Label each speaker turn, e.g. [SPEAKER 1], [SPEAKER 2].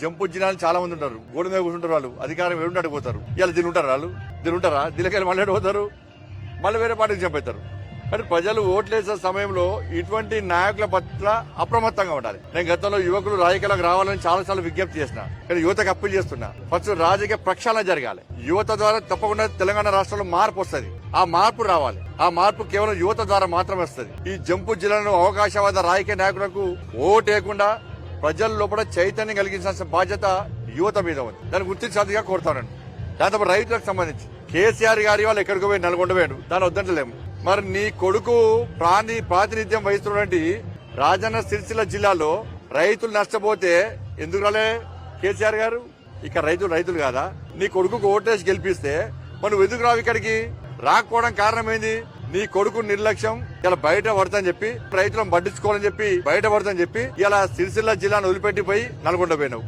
[SPEAKER 1] Jump జిల్లాలు చాలా మంది ఉంటారు. గోడ మీద కూర్చుంటారు. వాళ్ళు అధికారం ఏడుంటాడు పోతారు. ఇలా దీని ఉంటారు. వాళ్ళు దీని ఉంటారా? దీనికెళ్ళి మళ్ళీ పోతారు, మళ్ళీ వేరే పార్టీకి చంపేస్తారు. కానీ ప్రజలు ఓట్లేసే సమయంలో ఇటువంటి నాయకుల పట్ల అప్రమత్తంగా ఉండాలి. నేను గతంలో యువకులు రాజకీయాలకు రావాలని చాలాసార్లు విజ్ఞప్తి చేసిన, కానీ యువతకు అప్పీల్ చేస్తున్నా. ఫస్ట్ రాజకీయ ప్రక్షాళన జరగాలి. యువత ద్వారా తప్పకుండా తెలంగాణ రాష్ట్రంలో మార్పు వస్తుంది. ఆ మార్పు రావాలి. ఆ మార్పు కేవలం యువత ద్వారా మాత్రమే వస్తుంది. ఈ జంపు జిల్లాను అవకాశవాద రాజకీయ నాయకులకు ఓటేయకుండా ప్రజల లోపల చైతన్యం కలిగించాల్సిన బాధ్యత యువత మీద ఉంది. దాన్ని గుర్తించాలిగా కోరుతానండి. దాంతో రైతులకు సంబంధించి కేసీఆర్ గారి వాళ్ళు ఎక్కడికి పోయి నల్గొండ పోయాడు, దాన్ని వద్దంటలేము. మరి నీ కొడుకు ప్రాతినిధ్యం వహిస్తున్నటువంటి రాజన్న సిరిసిల్ల జిల్లాలో రైతులు నష్టపోతే ఎందుకు రాలే కేసీఆర్ గారు? ఇక రైతులు కాదా? నీ కొడుకు ఓటేసి గెలిపిస్తే మనం ఎందుకు రావు ఇక్కడికి? రాకపోవడం కారణం ఏంది? నీ కొడుకు నిర్లక్ష్యం. ఇలా బయట పడతాని చెప్పి రైతులను పట్టించుకోవాలని చెప్పి బయట పడతాని చెప్పి ఇలా సిరిసిల్ల జిల్లాను వదిలిపెట్టిపోయి నల్గొండ పోయినావు.